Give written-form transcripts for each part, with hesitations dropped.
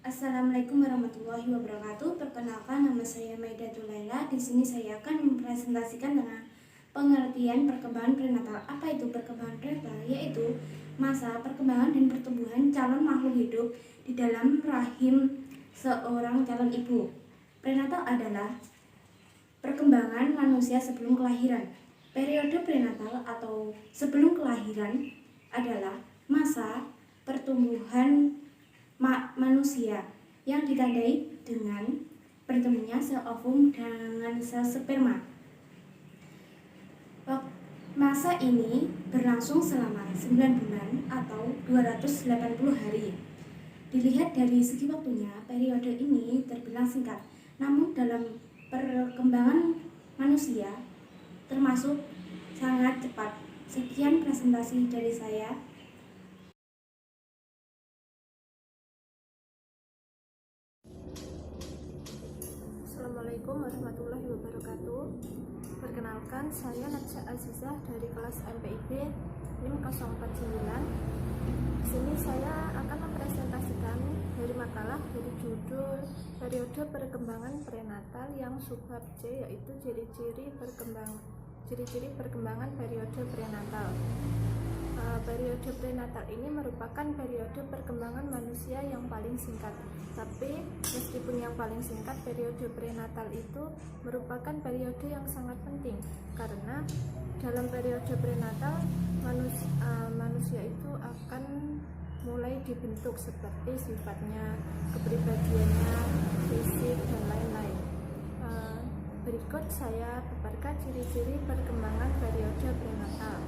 Assalamualaikum warahmatullahi wabarakatuh. Perkenalkan, nama saya Maidatul Laila. Di sini saya akan mempresentasikan tentang pengertian perkembangan prenatal. Apa itu perkembangan prenatal? Yaitu masa perkembangan dan pertumbuhan calon makhluk hidup di dalam rahim seorang calon ibu. Prenatal adalah perkembangan manusia sebelum kelahiran. Periode prenatal atau sebelum kelahiran adalah masa pertumbuhan manusia yang ditandai dengan bertemunya sel ovum dengan sel sperma. Masa ini berlangsung selama 9 bulan atau 280 hari. Dilihat dari segi waktunya, periode ini terbilang singkat. Namun dalam perkembangan manusia termasuk sangat cepat. Sekian presentasi dari saya. Assalamualaikum warahmatullahi wabarakatuh. Perkenalkan, saya Najah Azizah dari kelas MPIB NIM 049. Di sini saya akan mempresentasikan dari makalah dari judul periode perkembangan prenatal yang subbab C, yaitu ciri-ciri perkembangan periode prenatal. Periode prenatal ini merupakan periode perkembangan manusia yang paling singkat. Tapi meskipun yang paling singkat, periode prenatal itu merupakan periode yang sangat penting, karena dalam periode prenatal manusia itu akan mulai dibentuk seperti sifatnya, kepribadiannya, fisik, dan lain-lain. Berikut saya paparkan ciri-ciri perkembangan periode prenatal.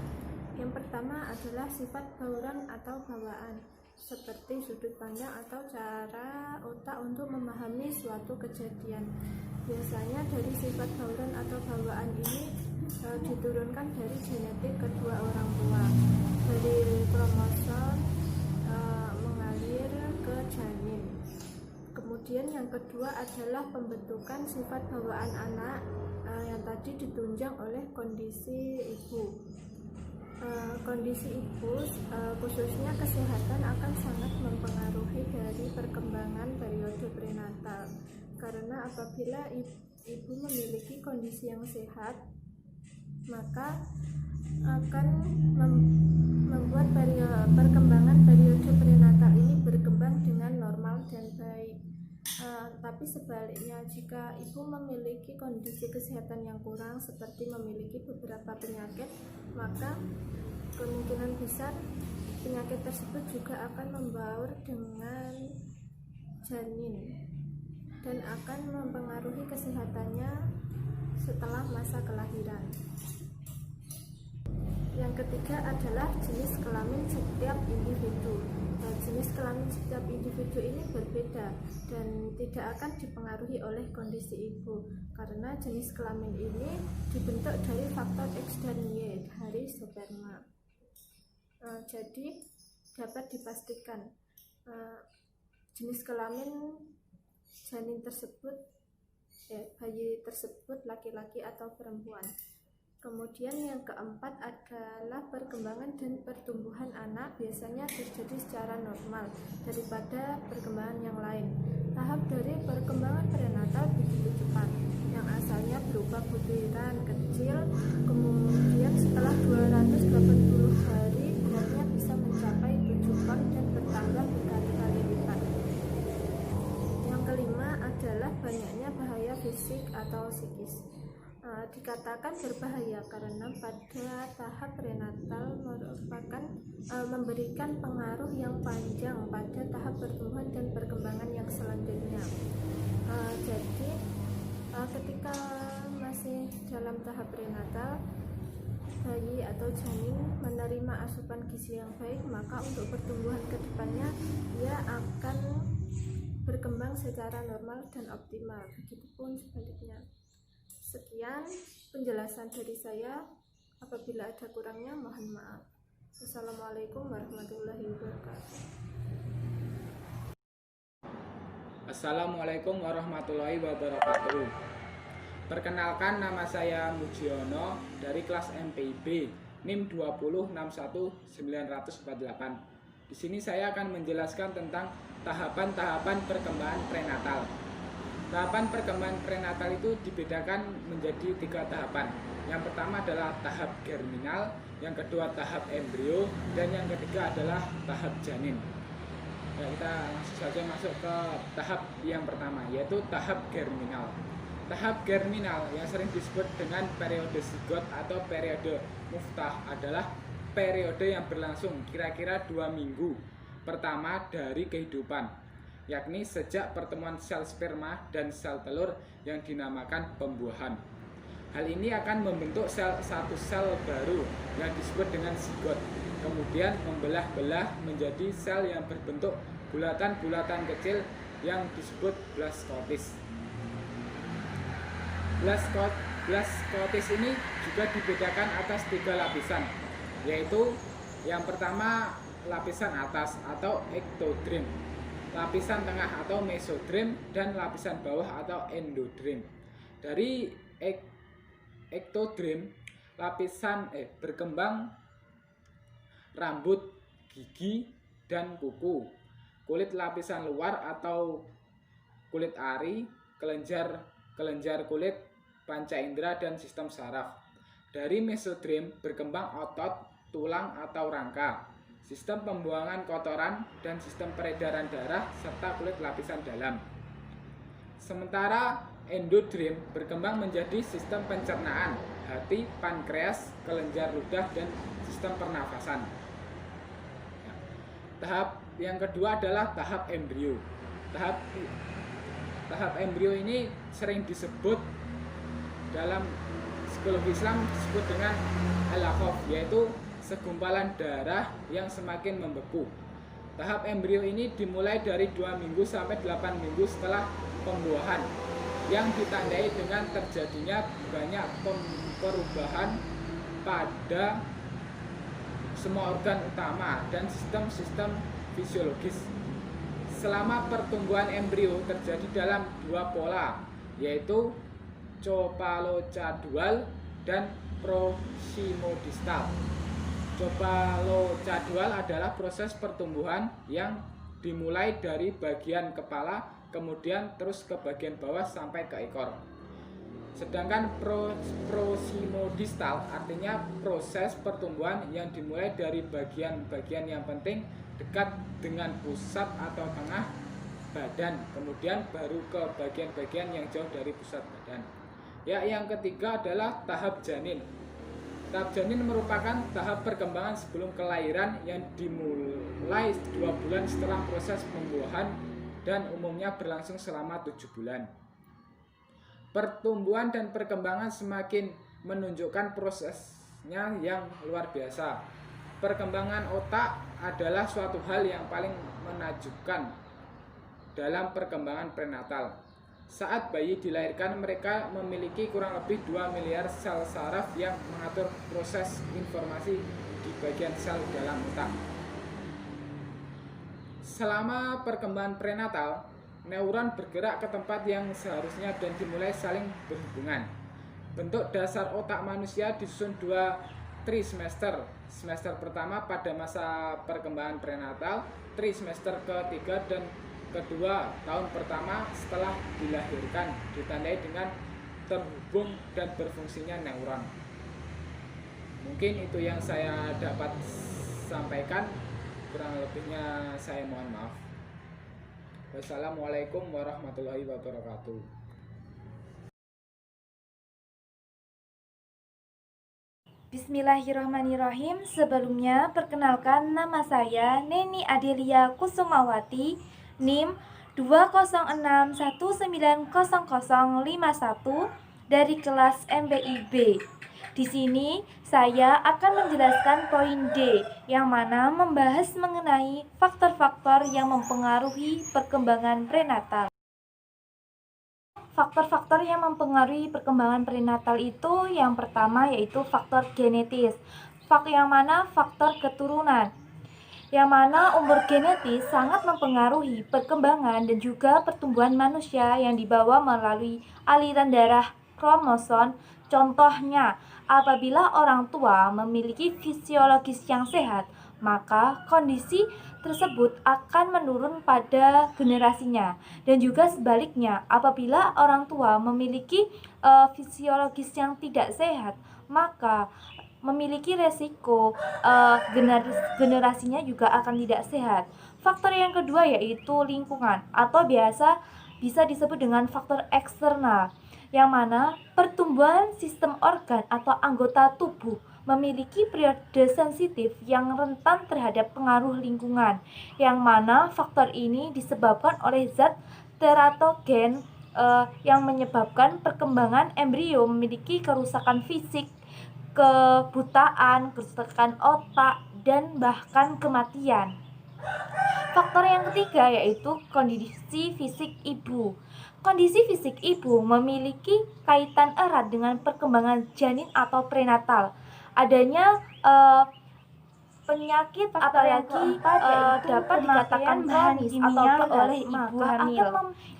Yang pertama adalah sifat bauran atau bawaan, seperti sudut pandang atau cara otak untuk memahami suatu kejadian. Biasanya dari sifat bauran atau bawaan ini diturunkan dari genetik kedua orang tua, dari kromosom mengalir ke janin. Kemudian yang kedua adalah pembentukan sifat bawaan anak yang tadi ditunjang oleh kondisi ibu. Kondisi ibu, khususnya kesehatan, akan sangat mempengaruhi dari perkembangan periode prenatal, karena apabila ibu memiliki kondisi yang sehat, maka akan membuat perkembangan periode prenatal ini berkembang dengan normal dan baik. Tapi sebaliknya, jika ibu memiliki kondisi kesehatan yang kurang, seperti memiliki beberapa penyakit, maka kemungkinan besar penyakit tersebut juga akan membaur dengan janin dan akan mempengaruhi kesehatannya setelah masa kelahiran. Yang ketiga adalah jenis kelamin setiap individu. Jenis kelamin setiap individu ini berbeda dan tidak akan dipengaruhi oleh kondisi ibu, karena jenis kelamin ini dibentuk dari faktor X dan Y dari sperma. Jadi dapat dipastikan jenis kelamin janin tersebut, bayi tersebut laki-laki atau perempuan. Kemudian yang keempat adalah perkembangan dan pertumbuhan anak biasanya terjadi secara normal daripada perkembangan yang lain. Tahap dari perkembangan prenatal begitu cepat, yang asalnya berupa butiran kecil, kemudian setelah 280 hari beratnya bisa mencapai 7 ton dan bertambah berkali-kali lipat. Yang kelima adalah banyaknya bahaya fisik atau psikis. Dikatakan berbahaya karena pada tahap prenatal merupakan memberikan pengaruh yang panjang pada tahap pertumbuhan dan perkembangan yang selanjutnya. Jadi ketika masih dalam tahap prenatal, bayi atau janin menerima asupan gizi yang baik, maka untuk pertumbuhan ke depannya ia akan berkembang secara normal dan optimal. Begitupun sebaliknya. Sekian penjelasan dari saya. Apabila ada kurangnya, mohon maaf. Wassalamualaikum warahmatullahi wabarakatuh. Assalamualaikum warahmatullahi wabarakatuh. Perkenalkan, nama saya Mujiono dari kelas MPIB NIM 2061948. Di sini saya akan menjelaskan tentang tahapan-tahapan perkembangan prenatal. Tahapan perkembangan prenatal itu dibedakan menjadi 3 tahapan. Yang pertama adalah tahap germinal, yang kedua tahap embrio, dan yang ketiga adalah tahap janin. Nah, kita langsung saja masuk ke tahap yang pertama, yaitu tahap germinal. Tahap germinal yang sering disebut dengan periode zigot atau periode muftah adalah periode yang berlangsung kira-kira 2 minggu pertama dari kehidupan, yakni sejak pertemuan sel sperma dan sel telur yang dinamakan pembuahan. Hal ini akan membentuk satu sel baru yang disebut dengan zigot, kemudian membelah-belah menjadi sel yang berbentuk bulatan-bulatan kecil yang disebut blastosis. Blastosis ini juga dibedakan atas 3 lapisan, yaitu yang pertama lapisan atas atau ektodrim, lapisan tengah atau mesodrim, dan lapisan bawah atau endodrim. Dari ektodrim lapisan berkembang rambut, gigi, dan kuku, kulit lapisan luar atau kulit ari, kelenjar kulit, panca indera, dan sistem saraf. Dari mesodrim berkembang otot, tulang atau rangka, sistem pembuangan kotoran, dan sistem peredaran darah, serta kulit lapisan dalam. Sementara endodrim berkembang menjadi sistem pencernaan, hati, pankreas, kelenjar ludah, dan sistem pernafasan. Tahap yang kedua adalah tahap embrio. Tahap embrio ini sering disebut dalam psikologi Islam disebut dengan al-akhaf, yaitu segumpalan darah yang semakin membeku. Tahap embrio ini dimulai dari 2 minggu sampai 8 minggu setelah pembuahan, yang ditandai dengan terjadinya banyak perubahan pada semua organ utama dan sistem-sistem fisiologis. Selama pertumbuhan embrio terjadi dalam 2 pola, yaitu copalocadual dan proximodistal. Copalocadual adalah proses pertumbuhan yang dimulai dari bagian kepala, kemudian terus ke bagian bawah sampai ke ekor. Sedangkan proximodistal artinya proses pertumbuhan yang dimulai dari bagian-bagian yang penting dekat dengan pusat atau tengah badan, kemudian baru ke bagian-bagian yang jauh dari pusat badan. Ya, yang ketiga adalah tahap janin. Tahap janin merupakan tahap perkembangan sebelum kelahiran yang dimulai 2 bulan setelah proses pembuahan dan umumnya berlangsung selama 7 bulan. Pertumbuhan dan perkembangan semakin menunjukkan prosesnya yang luar biasa. Perkembangan otak adalah suatu hal yang paling menakjubkan dalam perkembangan prenatal. Saat bayi dilahirkan, mereka memiliki kurang lebih 2 miliar sel saraf yang mengatur proses informasi di bagian sel dalam otak. Selama perkembangan prenatal, neuron bergerak ke tempat yang seharusnya dan dimulai saling berhubungan. Bentuk dasar otak manusia disusun 2 trimester. Semester pertama pada masa perkembangan prenatal, trimester ketiga dan kedua tahun pertama setelah dilahirkan, ditandai dengan terhubung dan berfungsinya neuron. Mungkin itu yang saya dapat sampaikan, kurang lebihnya saya mohon maaf. Wassalamualaikum warahmatullahi wabarakatuh. Bismillahirrahmanirrahim. Sebelumnya perkenalkan, nama saya Neni Adelia Kusumawati, NIM 206190051 dari kelas MPIB. Di sini saya akan menjelaskan poin D yang mana membahas mengenai faktor-faktor yang mempengaruhi perkembangan prenatal. Faktor-faktor yang mempengaruhi perkembangan prenatal itu yang pertama yaitu faktor genetis. Yang mana faktor keturunan. Yang mana umur genetis sangat mempengaruhi perkembangan dan juga pertumbuhan manusia yang dibawa melalui aliran darah kromosom. Contohnya, apabila orang tua memiliki fisiologis yang sehat, maka kondisi tersebut akan menurun pada generasinya. Dan juga sebaliknya, apabila orang tua memiliki fisiologis yang tidak sehat, maka memiliki resiko generasinya juga akan tidak sehat. Faktor yang kedua yaitu lingkungan atau biasa bisa disebut dengan faktor eksternal, yang mana pertumbuhan sistem organ atau anggota tubuh memiliki periode sensitif yang rentan terhadap pengaruh lingkungan, yang mana faktor ini disebabkan oleh zat teratogen yang menyebabkan perkembangan embrio memiliki kerusakan fisik, kebutaan, kerusakan otak, dan bahkan kematian. Faktor yang ketiga yaitu kondisi fisik ibu. Kondisi fisik ibu memiliki kaitan erat dengan perkembangan janin atau prenatal. Adanya penyakit apalagi dapat dikatakan bahan kimia oleh ibu hamil,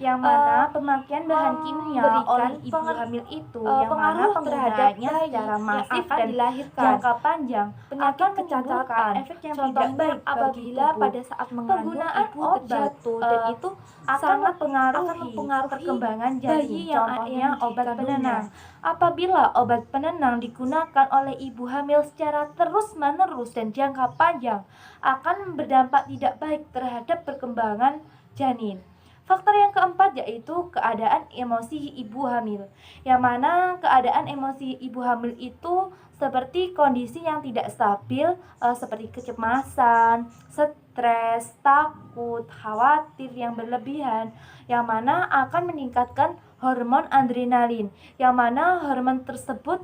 yang mana pemakaian bahan kimia oleh ibu hamil itu yang mana penggunaannya secara masif dan dilahirkan jangka panjang akan menimbulkan efek yang tidak baik apabila pada saat mengandung ibu terjatuh, dan itu sangat mempengaruhi perkembangan janin. Contohnya obat penenang. Apabila obat penenang digunakan oleh ibu hamil secara terus-menerus dan jangka panjang, akan berdampak tidak baik terhadap perkembangan janin. Faktor yang keempat yaitu keadaan emosi ibu hamil, yang mana keadaan emosi ibu hamil itu seperti kondisi yang tidak stabil, seperti kecemasan, stres, takut, khawatir yang berlebihan, yang mana akan meningkatkan hormon adrenalin, yang mana hormon tersebut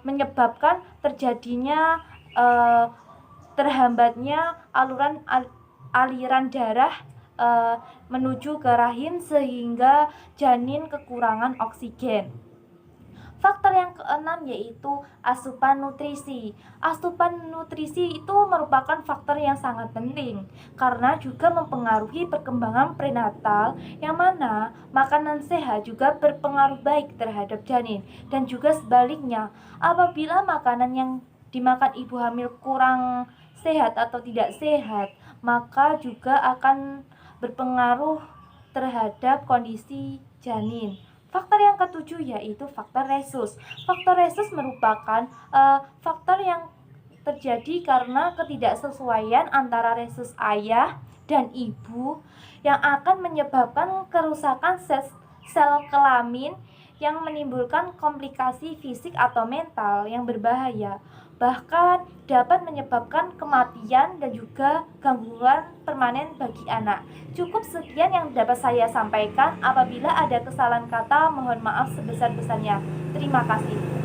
menyebabkan terjadinya terhambatnya aliran darah menuju ke rahim sehingga janin kekurangan oksigen. Faktor yang keenam yaitu asupan nutrisi. Asupan nutrisi itu merupakan faktor yang sangat penting karena juga mempengaruhi perkembangan prenatal, yang mana makanan sehat juga berpengaruh baik terhadap janin, dan juga sebaliknya, apabila makanan yang dimakan ibu hamil kurang sehat atau tidak sehat, maka juga akan berpengaruh terhadap kondisi janin. Faktor yang ketujuh yaitu faktor resus. Faktor resus merupakan faktor yang terjadi karena ketidaksesuaian antara resus ayah dan ibu yang akan menyebabkan kerusakan sel kelamin yang menimbulkan komplikasi fisik atau mental yang berbahaya, bahkan dapat menyebabkan kematian dan juga gangguan permanen bagi anak. Cukup sekian yang dapat saya sampaikan. Apabila ada kesalahan kata, mohon maaf sebesar-besarnya. Terima kasih.